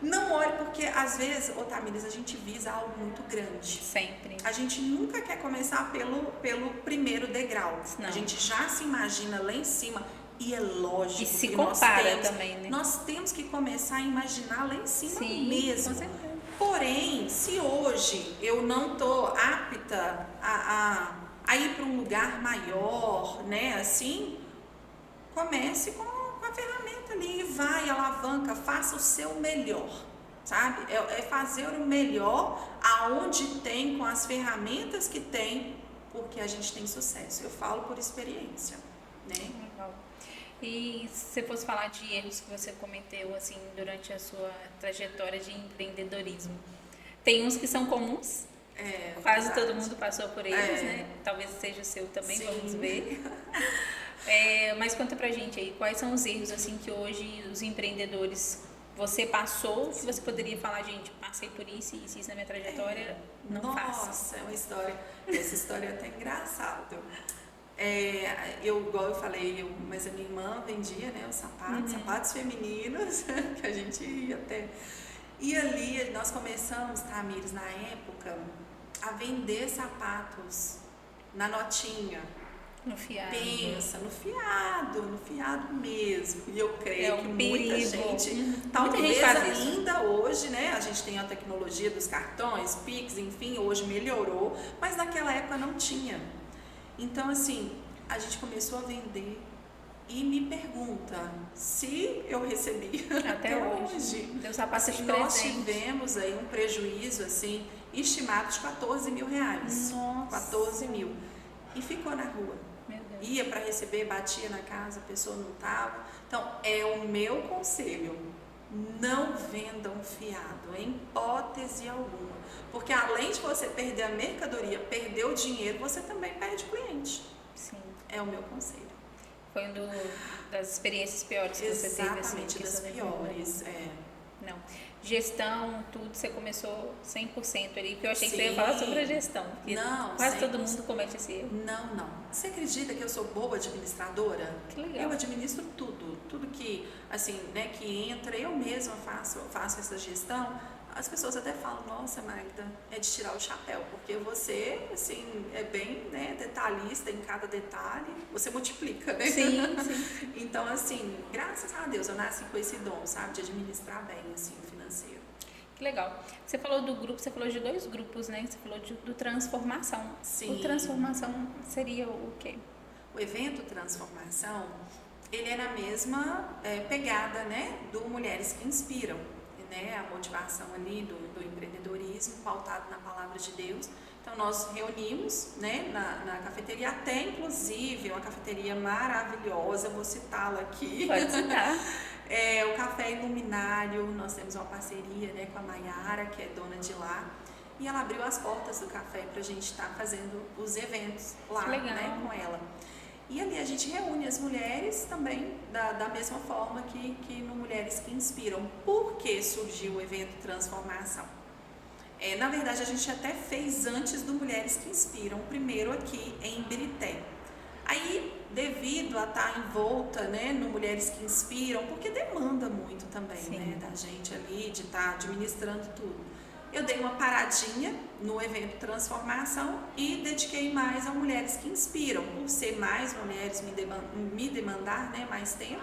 Não olhe, porque às vezes, Tamires, a gente visa algo muito grande. Sempre. A gente nunca quer começar pelo primeiro degrau. Não. A gente já se imagina lá em cima. E é lógico. E se compara também, né? Nós temos que começar a imaginar lá em cima Com mesmo. certeza. Porém, se hoje eu não estou apta a ir para um lugar maior, né, assim, comece com a ferramenta ali, vai, alavanca, faça o seu melhor, sabe? É fazer o melhor aonde tem, com as ferramentas que tem, porque a gente tem sucesso. Eu falo por experiência, né? Legal. E se você fosse falar de erros que você cometeu assim durante a sua trajetória de empreendedorismo, tem uns que são comuns, quase todo mundo passou por eles, né? Talvez seja o seu também, sim. Vamos ver. Mas conta pra gente aí, quais são os erros assim que hoje os empreendedores você passou, que você poderia falar, gente, passei por isso e isso na minha trajetória, não faço. Nossa, é uma história, essa história é até engraçada. Igual eu falei, mas a minha irmã vendia, né, os sapatos femininos, que a gente ia até. E ali nós começamos, Tamires, na época, a vender sapatos na notinha. No fiado. Pensa, no fiado mesmo. E eu creio que perigo. muita gente, talvez ainda hoje, né? A gente tem a tecnologia dos cartões, Pix, enfim, hoje melhorou, mas naquela época não tinha. Então, assim, a gente começou a vender e me pergunta se eu recebi até hoje. Deu sapato de nós tivemos aí um prejuízo, assim, estimado de R$14.000. Nossa. 14 mil. E ficou na rua. Ia para receber, batia na casa, a pessoa não estava. Então, é o meu conselho: não vendam fiado, em hipótese alguma. Porque além de você perder a mercadoria, perder o dinheiro, você também perde o cliente. Sim. É o meu conselho. Foi uma das experiências piores que você teve? Exatamente, das piores. Não. Gestão, tudo, você começou 100% ali, porque eu achei que você ia falar sobre a gestão, porque quase 100%. Todo mundo comete esse erro. Não. Você acredita que eu sou boa administradora? Que legal. Eu administro tudo que, assim, né, que entra, eu mesma faço essa gestão. As pessoas até falam, nossa, Magda, é de tirar o chapéu, porque você, assim, é bem, né, detalhista em cada detalhe, você multiplica, né? Sim. Então, assim, graças a Deus, eu nasci com esse dom, sabe, de administrar bem, assim, o financeiro. Que legal. Você falou do grupo, você falou de 2 grupos, né? Você falou do Transformação. Sim. O Transformação seria o quê? O evento Transformação, ele é na mesma pegada, né, do Mulheres que Inspiram. Né, a motivação ali do empreendedorismo pautado na palavra de Deus. Então nós reunimos, né, na cafeteria, até inclusive uma cafeteria maravilhosa, vou citá-la aqui. Pode citar. O Café Iluminário, nós temos uma parceria, né, com a Maiara, que é dona de lá, e ela abriu as portas do café para a gente estar fazendo os eventos lá, né, com ela. E ali a gente reúne as mulheres também da mesma forma que no Mulheres que Inspiram. Por que surgiu o evento Transformação? Na verdade, a gente até fez antes do Mulheres que Inspiram, primeiro aqui em Ibirité. Aí, devido a estar envolta, né, no Mulheres que Inspiram, porque demanda muito também, né, da gente ali, de estar administrando tudo. Eu dei uma paradinha no evento Transformação e dediquei mais a Mulheres que Inspiram, por ser mais mulheres me demandar, né, mais tempo.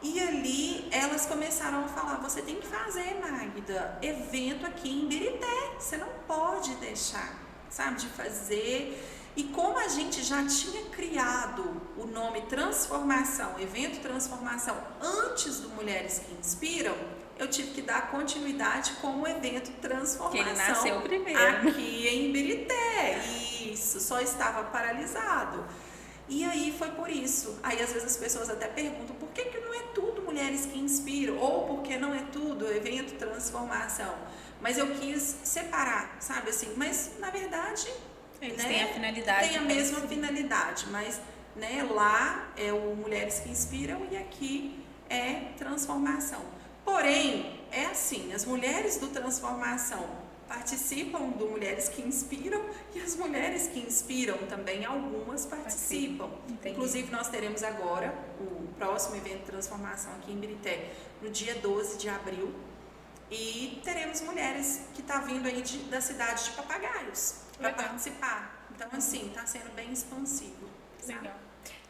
E ali elas começaram a falar, você tem que fazer, Magda, evento aqui em Ibirité, você não pode deixar, sabe, de fazer. E como a gente já tinha criado o nome Transformação, evento Transformação, antes do Mulheres que Inspiram, eu tive que dar continuidade com o evento Transformação. Que ele nasceu primeiro. Aqui em Ibirité. Isso, só estava paralisado. E aí foi por isso. Aí às vezes as pessoas até perguntam, por que não é tudo Mulheres que Inspiram? Ou por que não é tudo evento Transformação? Mas eu quis separar, sabe assim? Mas na verdade, eles têm a finalidade. Tem a mesma finalidade, mas, né, lá é o Mulheres que Inspiram e aqui é Transformação. Porém, é assim, as mulheres do Transformação participam do Mulheres que Inspiram e as Mulheres que Inspiram também, algumas participam. Inclusive, nós teremos agora o próximo evento Transformação aqui em Ibirité, no dia 12 de abril. E teremos mulheres que estão vindo aí da cidade de Papagaios para participar. Então, assim, está sendo bem expansivo. Legal.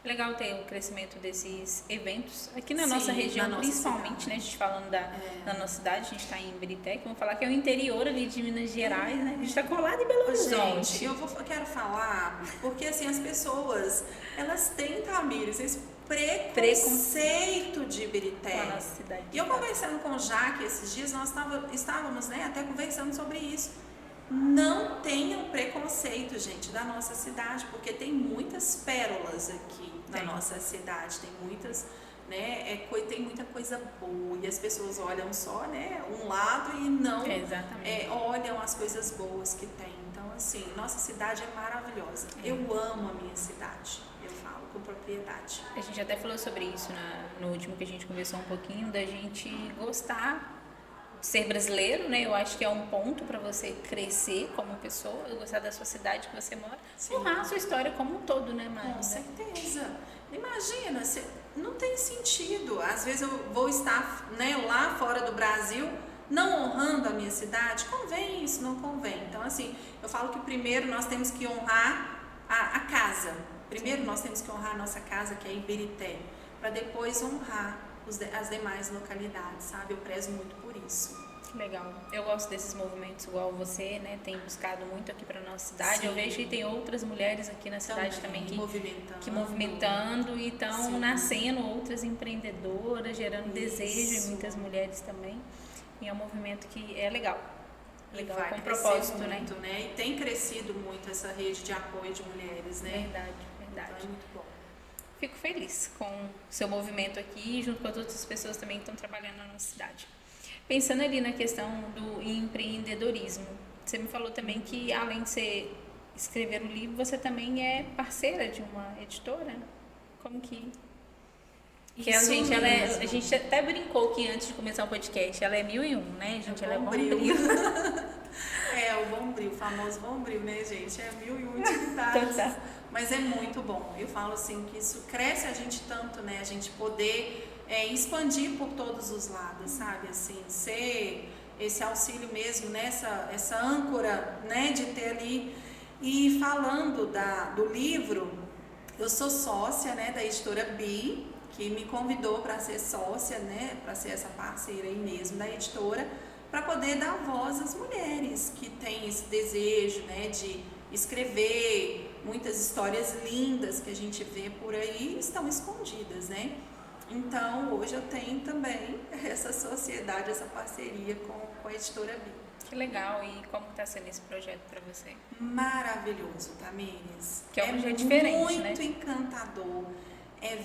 Legal ter o crescimento desses eventos aqui na nossa região, principalmente, né? A gente falando da nossa cidade, a gente está em Ibirité, que vamos falar que é o interior ali de Minas Gerais, né? A gente está colado em Belo Horizonte. Gente, eu quero falar, porque assim, as pessoas, elas têm, Tamires, esse preconceito de Ibirité. Com a nossa cidade. E eu conversando com o Jaque esses dias, nós estávamos, né, até conversando sobre isso. Não tenham preconceito, gente, da nossa cidade, porque tem muitas pérolas aqui na nossa cidade, tem muitas, né, tem muita coisa boa e as pessoas olham só, né, um lado e não olham as coisas boas que tem. Então, assim, nossa cidade é maravilhosa. Eu amo a minha cidade, eu falo com propriedade. gente até falou sobre isso no último que a gente conversou um pouquinho, da gente gostar de ser brasileiro, né? Eu acho que é um ponto para você crescer como pessoa, gostar da sua cidade que você mora, honrar a sua história como um todo, né, Magda? Com certeza. Imagina, não tem sentido. Às vezes eu vou estar, né, lá fora do Brasil não honrando a minha cidade. Convém isso, não convém. Então, assim, eu falo que primeiro nós temos que honrar a casa. Primeiro nós temos que honrar a nossa casa, que é Ibirité, para depois honrar as demais localidades, sabe? Eu prezo muito por isso. Legal. Eu gosto desses movimentos igual você, né? Tem buscado muito aqui para nossa cidade. Sim. Eu vejo que tem outras mulheres aqui na cidade também que movimentando e estão nascendo outras empreendedoras, gerando desejo em muitas mulheres também. E é um movimento que é legal. Legal, vai com propósito, muito, né? E tem crescido muito essa rede de apoio de mulheres, né? Verdade. Então é muito bom. Fico feliz com o seu movimento aqui, junto com as outras pessoas também que estão trabalhando na nossa cidade. Pensando ali na questão do empreendedorismo, você me falou também que, além de você escrever um livro, você também é parceira de uma editora. Como que... a gente até brincou que antes de começar o podcast, ela é 1001, né, gente? Ela é Bombril. É, o Bombril, o famoso Bombril, né, gente? É 1001 utilidades. Mas é muito bom. Eu falo assim que isso cresce a gente tanto, né? A gente poder expandir por todos os lados, sabe? Assim, ser esse auxílio mesmo, né? Essa âncora, né? De ter ali. E falando do livro, eu sou sócia, né? Da editora Bi, que me convidou para ser sócia, né? Para ser essa parceira aí mesmo da editora, para poder dar voz às mulheres que têm esse desejo, né? De escrever. Muitas histórias lindas que a gente vê por aí estão escondidas, né? Então, hoje eu tenho também essa sociedade, essa parceria com a editora Bi. Que legal! E como está sendo esse projeto para você? Maravilhoso, Tamires. Que é um projeto diferente, muito, né? Muito encantador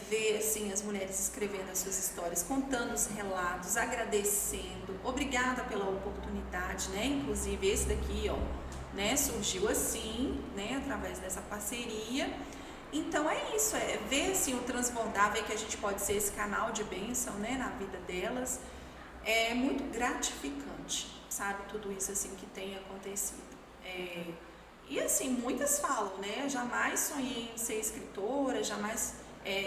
ver assim, as mulheres escrevendo as suas histórias, contando os relatos, agradecendo. Obrigada pela oportunidade, né? Inclusive esse daqui, ó. Né, surgiu assim, né, através dessa parceria. Então é isso, ver assim, o transbordar, ver que a gente pode ser esse canal de bênção, né, na vida delas. É muito gratificante, sabe, tudo isso assim que tem acontecido. E assim, muitas falam, né, jamais sonhei em ser escritora, jamais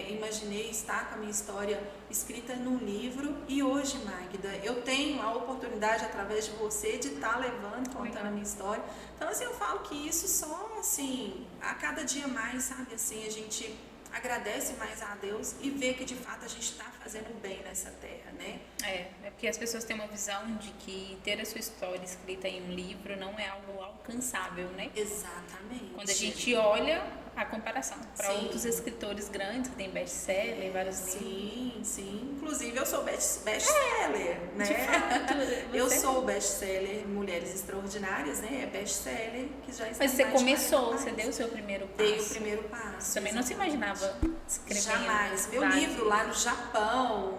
imaginei estar com a minha história escrita num livro, e hoje, Magda, eu tenho a oportunidade através de você de estar levando, contando a minha história. Então, assim, eu falo que isso só, assim, a cada dia mais, sabe, assim, a gente agradece mais a Deus e vê que de fato a gente está fazendo bem nessa terra, né? É porque as pessoas têm uma visão de que ter a sua história escrita em um livro não é algo alcançável, né? Exatamente. Quando a gente olha a comparação para outros escritores grandes que têm best-seller, vários livros. Sim. Inclusive eu sou best-seller, né? De fato, eu sou bestseller Mulheres Extraordinárias, né? É best-seller que já está. Mas você começou, você deu o seu primeiro passo. Dei o primeiro passo. Você também não se imaginava escrever? Jamais. Meu livro lá no Japão,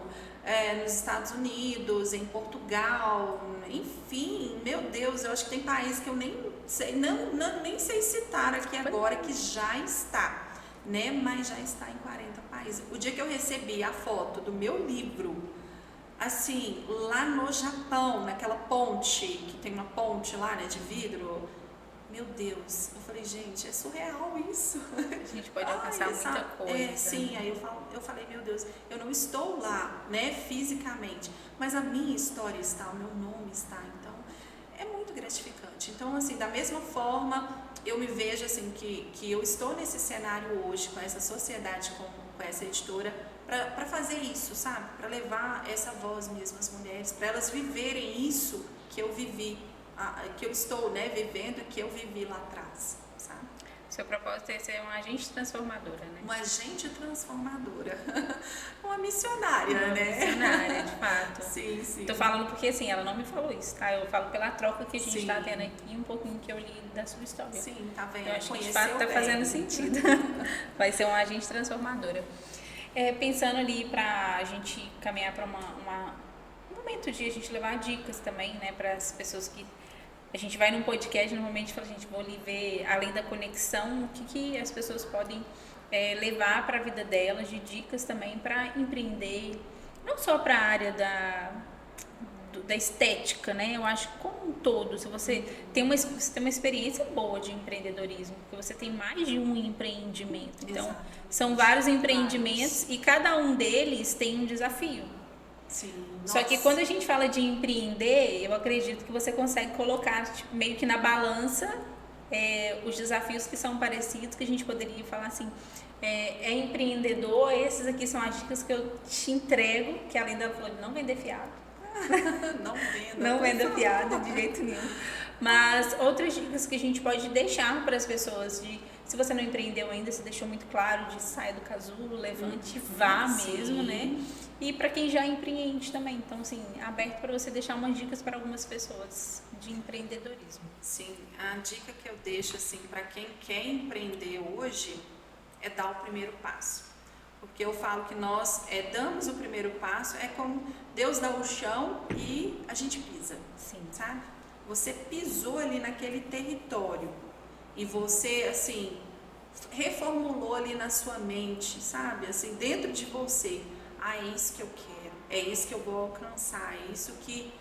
nos Estados Unidos, em Portugal, enfim, meu Deus, eu acho que tem países que eu nem sei, nem sei citar aqui agora, que já está, né? Mas já está em 40 países. O dia que eu recebi a foto do meu livro, assim, lá no Japão, naquela ponte, que tem uma ponte lá, né, de vidro, meu Deus, eu falei, gente, é surreal isso. A gente pode alcançar muita coisa. Sim, aí eu falei, meu Deus, eu não estou lá, né, fisicamente, mas a minha história está, o meu nome está, então é muito gratificante. Então, assim, da mesma forma, eu me vejo, assim, que eu estou nesse cenário hoje, com essa sociedade, com essa editora, para fazer isso, sabe? Para levar essa voz mesmo às mulheres, para elas viverem isso que eu vivi, que eu estou, né, vivendo, que eu vivi lá atrás, sabe? Seu propósito é ser uma agente transformadora, né? Uma agente transformadora. Uma missionária, né? Missionária, de fato. Sim. Tô falando porque, assim, ela não me falou isso, tá? Eu falo pela troca que a gente tá tendo aqui, um pouquinho que eu li da sua história. Sim, tá vendo? Eu acho que, de fato, tá fazendo sentido. Vai ser uma agente transformadora. Pensando ali pra gente caminhar para um momento de a gente levar dicas também, né? Para as pessoas que... A gente vai num podcast, normalmente fala, gente, vou ali ver, além da conexão, o que as pessoas podem levar para a vida delas, de dicas também para empreender, não só para a área da estética, né? Eu acho que como um todo, se você tem uma experiência boa de empreendedorismo, porque você tem mais de um empreendimento. Então, são vários empreendimentos e cada um deles tem um desafio. Sim. Só que quando a gente fala de empreender, eu acredito que você consegue colocar tipo, meio que na balança os desafios que são parecidos, que a gente poderia falar assim, é empreendedor, esses aqui são as dicas que eu te entrego, que além da flor não vender fiado. Não venda fiado de jeito nenhum. Mas outras dicas que a gente pode deixar para as pessoas, se você não empreendeu ainda, se deixou muito claro, de saia do casulo, levante, vá mesmo, né? E para quem já empreende também. Então, assim, aberto para você deixar umas dicas para algumas pessoas de empreendedorismo. Sim, a dica que eu deixo, assim, para quem quer empreender hoje é dar o primeiro passo. Porque eu falo que nós damos o primeiro passo, é como Deus dá o chão e a gente pisa. Sim. Sabe? Você pisou ali naquele território e você, assim, reformulou ali na sua mente, sabe? Assim, dentro de você, é isso que eu quero, é isso que eu vou alcançar, é isso que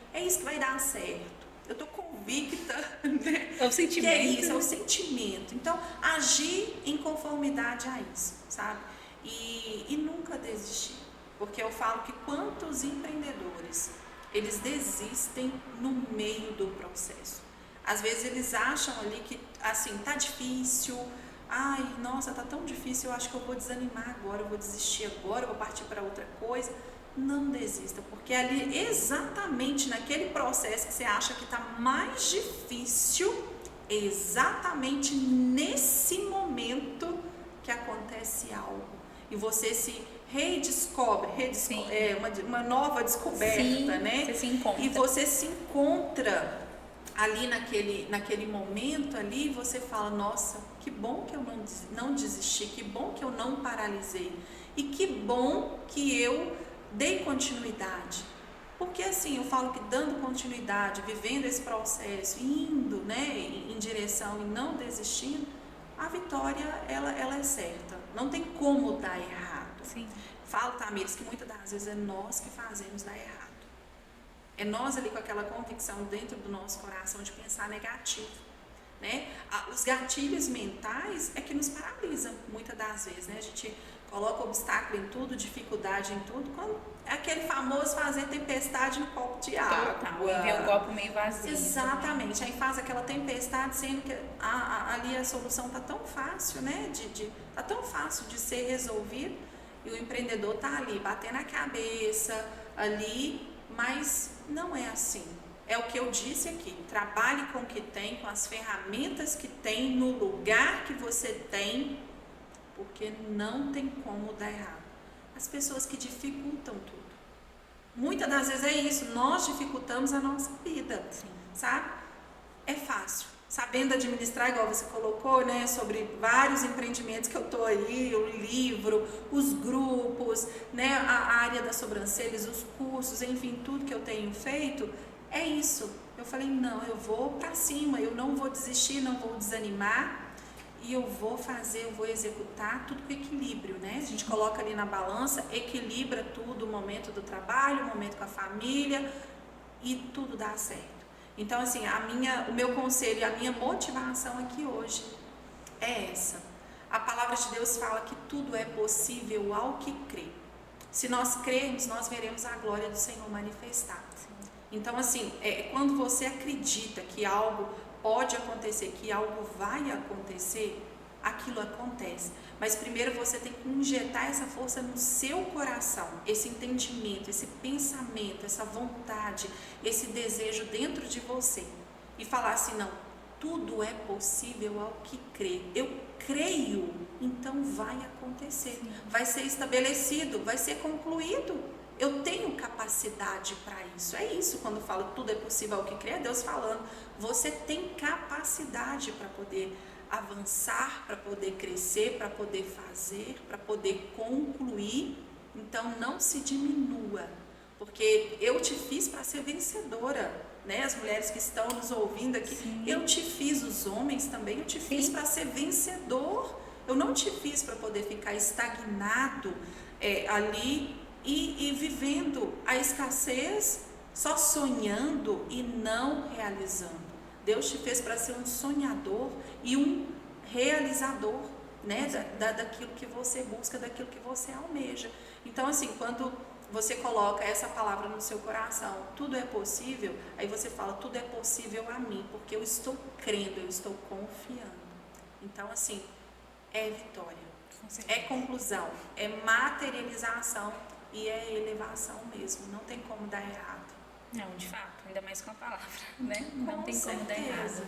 vai dar certo. Eu tô convicta, né? É o sentimento. Que é isso, é o sentimento. Então, agir em conformidade a isso, sabe? E nunca desistir, porque eu falo que quantos empreendedores eles desistem no meio do processo. Às vezes eles acham ali que assim, tá difícil, ai, nossa, tá tão difícil, eu acho que eu vou desanimar agora, eu vou desistir agora, eu vou partir para outra coisa. Não desista, porque ali exatamente naquele processo que você acha que tá mais difícil, exatamente nesse momento que acontece algo. E você se redescobre, uma nova descoberta, sim, né? Você se encontra. E você se encontra ali naquele momento ali, você fala, nossa, que bom que eu não desisti, que bom que eu não paralisei e que bom que eu dei continuidade. Porque assim, eu falo que dando continuidade, vivendo esse processo, indo, né, em direção e não desistindo, a vitória, ela é certa. Não tem como dar errado. Sim. Falo, Tamires, que muitas das vezes é nós que fazemos dar errado. É nós ali com aquela convicção dentro do nosso coração de pensar negativo, né? Os gatilhos mentais é que nos paralisam, muitas das vezes, né? A gente coloca obstáculo em tudo, dificuldade em tudo, quando é aquele famoso fazer tempestade no copo de água. Total, e ver o copo meio vazio. Exatamente, aí faz aquela tempestade, sendo que ali a solução tá tão fácil, né? Tá tão fácil de ser resolvido, e o empreendedor tá ali, batendo a cabeça ali, mas não é assim. É o que eu disse aqui, trabalhe com o que tem, com as ferramentas que tem, no lugar que você tem, porque não tem como dar errado. As pessoas que dificultam tudo. Muitas das vezes é isso, nós dificultamos a nossa vida, sabe? É fácil. Sabendo administrar, igual você colocou, né, sobre vários empreendimentos que eu tô aí, o livro, os grupos, né, a área das sobrancelhas, os cursos, enfim, tudo que eu tenho feito, é isso. Eu falei, não, eu vou pra cima, eu não vou desistir, não vou desanimar, e eu vou fazer, eu vou executar tudo com equilíbrio, né? A gente coloca ali na balança, equilibra tudo, o momento do trabalho, o momento com a família, e tudo dá certo. Então, assim, o meu conselho, a minha motivação aqui hoje é essa. A palavra de Deus fala que tudo é possível ao que crê. Se nós crermos, nós veremos a glória do Senhor manifestar. Então, assim, quando você acredita que algo pode acontecer, que algo vai acontecer, aquilo acontece. Mas primeiro você tem que injetar essa força no seu coração, esse entendimento, esse pensamento, essa vontade, esse desejo dentro de você. E falar assim, não, tudo é possível ao que crê. Eu creio, então vai acontecer. Vai ser estabelecido, vai ser concluído. Eu tenho capacidade para isso. É isso, quando falo tudo é possível ao que crê, é Deus falando. Você tem capacidade para poder avançar, para poder crescer, para poder fazer, para poder concluir. Então não se diminua, porque eu te fiz para ser vencedora, né? As mulheres que estão nos ouvindo aqui, eu te fiz, os homens também, eu te fiz para ser vencedor eu não te fiz para poder ficar estagnado ali e vivendo a escassez, só sonhando e não realizando. Deus te fez para ser um sonhador e um realizador, né, daquilo que você busca, daquilo que você almeja. Então, assim, quando você coloca essa palavra no seu coração, tudo é possível, aí você fala, tudo é possível a mim, porque eu estou crendo, eu estou confiando. Então, assim, é vitória, é conclusão, é materialização e é elevação mesmo, não tem como dar errado. Não, de fato, ainda mais com a palavra, né? Não tem como dar certeza,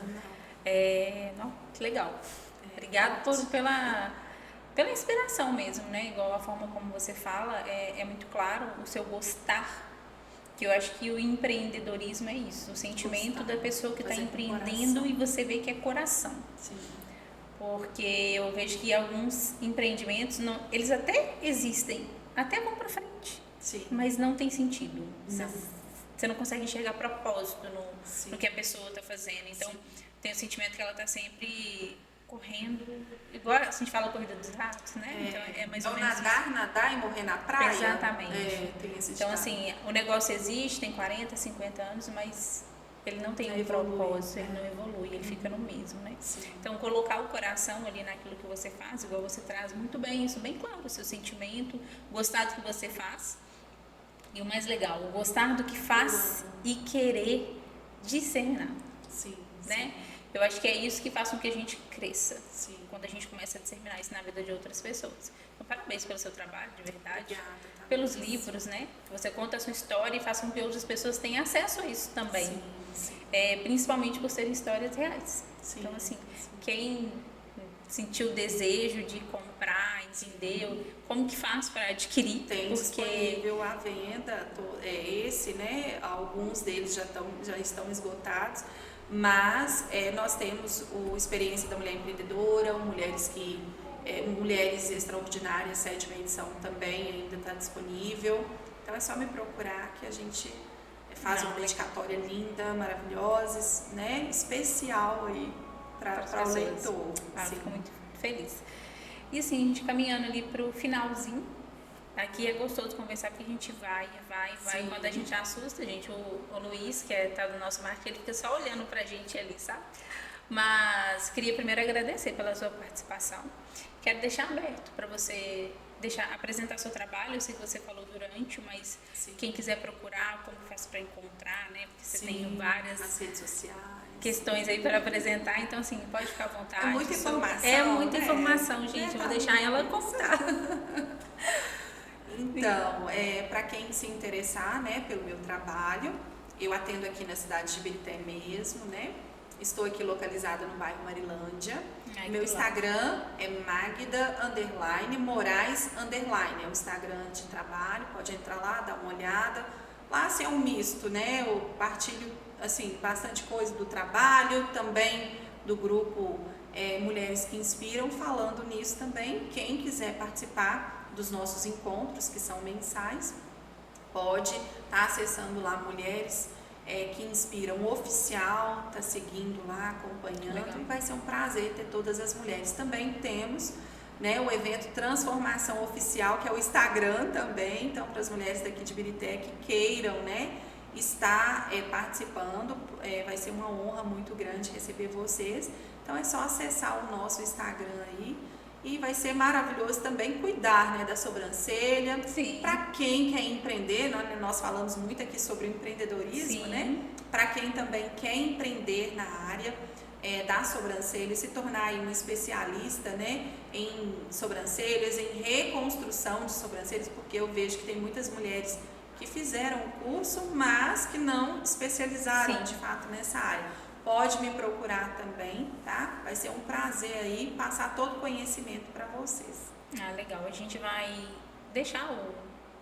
errado. Não, que legal. Obrigada pela inspiração mesmo, né? Igual a forma como você fala, é muito claro o seu gostar, que eu acho que o empreendedorismo é isso, o sentimento da pessoa que está empreendendo e você vê que é coração. Sim. Porque eu vejo que alguns empreendimentos, eles até existem, até vão para frente, Sim. mas não tem sentido. Não. Você não consegue enxergar propósito Sim. no que a pessoa está fazendo. Então, tem o sentimento que ela está sempre correndo, igual a gente fala corrida dos ratos, né? Então, é mais ou menos nadar e morrer na praia. Exatamente. Tem esse então, ditado. assim, o negócio existe, tem 40, 50 anos, mas ele não tem um propósito, ele não evolui, ele fica no mesmo, né? Sim. Então, colocar o coração ali naquilo que você faz, igual você traz muito bem isso, bem claro, o seu sentimento, gostar do que você faz. E o mais legal, o gostar do que faz e querer discernar. Sim. Né? Eu acho que é isso que faz com que a gente cresça. Sim. Quando a gente começa a disseminar isso na vida de outras pessoas. Então, parabéns pelo seu trabalho, de verdade. Obrigada, tá? Pelos livros, né? Você conta a sua história e faz com que outras pessoas tenham acesso a isso também. Sim. Principalmente por serem histórias reais. Sim. Então, assim, quem sentiu o desejo de comprar, entendeu? Como que faz para adquirir? Tem disponível à venda, esse, né? Alguns deles já estão esgotados, mas nós temos o Experiência da Mulher Empreendedora, Mulheres Extraordinárias, 7ª edição também ainda está disponível. Então é só me procurar que a gente faz uma dedicatória linda, maravilhosa, né? Especial aí para o leitor. Fico muito feliz. E assim, a gente caminhando ali pro finalzinho, aqui é gostoso conversar porque a gente vai. Sim. Quando a gente assusta, gente, o Luiz, que tá do nosso marketing, ele fica só olhando pra gente ali, sabe? Mas queria primeiro agradecer pela sua participação. Quero deixar aberto para você apresentar seu trabalho. Eu sei que você falou durante, mas Sim. quem quiser procurar, como faz para encontrar, né? Porque você Sim, tem várias as redes sociais, questões aí para apresentar, então assim, pode ficar à vontade. É muita informação. É muita informação, gente. Eu vou deixar ela contar. Então, para quem se interessar, né, pelo meu trabalho, eu atendo aqui na cidade de Ibirité mesmo, né? Estou aqui localizada no bairro Marilândia. Meu Instagram é Magda_Moraes_. É o Instagram de trabalho, pode entrar lá, dar uma olhada. Lá assim, é um misto, né? Eu partilho assim, bastante coisa do trabalho, também do grupo Mulheres que Inspiram, falando nisso também. Quem quiser participar dos nossos encontros, que são mensais, pode estar acessando lá Mulheres que Inspiram oficial, está seguindo lá, acompanhando. Legal. E vai ser um prazer ter todas as mulheres. Também temos, né, o evento Transformação Oficial, que é o Instagram também, então para as mulheres daqui de Ibirité que queiram, né, estar participando, vai ser uma honra muito grande receber vocês. Então é só acessar o nosso Instagram aí. E vai ser maravilhoso também cuidar, né, da sobrancelha. Para quem quer empreender, nós falamos muito aqui sobre o empreendedorismo, né? Para quem também quer empreender na área da sobrancelha, se tornar aí um especialista, né, em sobrancelhas, em reconstrução de sobrancelhas, porque eu vejo que tem muitas mulheres que fizeram o curso, mas que não especializaram de fato nessa área. Pode me procurar também, tá? Vai ser um prazer aí passar todo o conhecimento para vocês. Ah, legal. A gente vai deixar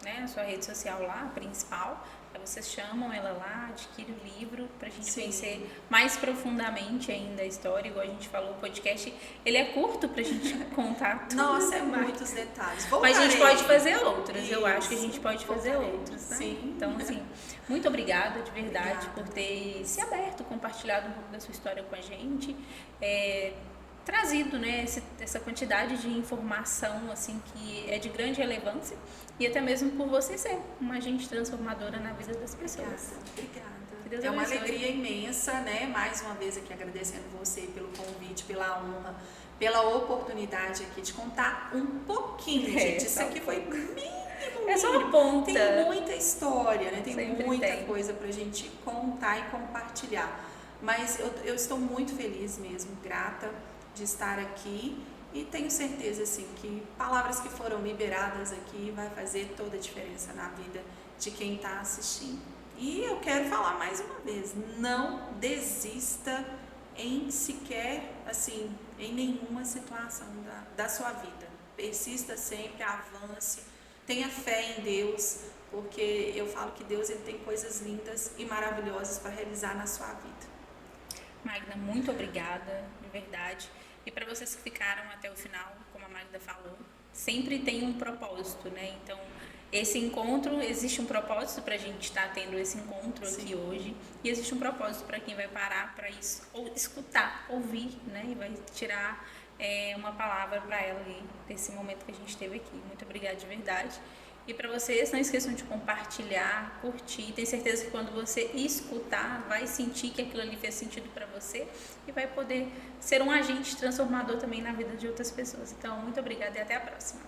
a sua rede social lá, a principal. Aí vocês chamam ela lá, adquire o livro pra gente conhecer mais profundamente ainda a história. Igual a gente falou, o podcast, ele é curto pra gente contar tudo. Nossa, muitos detalhes. Mas a gente pode fazer outros. Eu acho que a gente pode fazer outros, né? Sim. Então, assim, muito obrigada de verdade por ter se aberto, compartilhado um pouco da sua história com a gente. trazido, né, essa quantidade de informação assim que é de grande relevância e até mesmo por você ser uma agente transformadora na vida das pessoas. Obrigada. Que Deus É uma abençoe. alegria imensa, né? Mais uma vez aqui agradecendo você pelo convite, pela honra, pela oportunidade aqui de contar um pouquinho, gente. Isso aqui foi mínimo. É só uma ponta. Tem muita história, né? Tem Sempre muita tem. coisa pra gente contar e compartilhar. Mas eu estou muito feliz mesmo, grata de estar aqui e tenho certeza assim que palavras que foram liberadas aqui vai fazer toda a diferença na vida de quem está assistindo. E eu quero falar mais uma vez, não desista em sequer, assim, em nenhuma situação da sua vida. Persista sempre, avance, tenha fé em Deus, porque eu falo que Deus ele tem coisas lindas e maravilhosas para realizar na sua vida. Magda, muito obrigada, de verdade. E para vocês que ficaram até o final, como a Magda falou, sempre tem um propósito, né? Então, esse encontro, existe um propósito para a gente estar tendo esse encontro aqui hoje. E existe um propósito para quem vai parar para isso, ou escutar, ouvir, né? E vai tirar uma palavra para ela aí, desse momento que a gente teve aqui. Muito obrigada de verdade. E para vocês, não esqueçam de compartilhar, curtir. Tenho certeza que quando você escutar, vai sentir que aquilo ali fez sentido para você e vai poder ser um agente transformador também na vida de outras pessoas. Então, muito obrigada e até a próxima.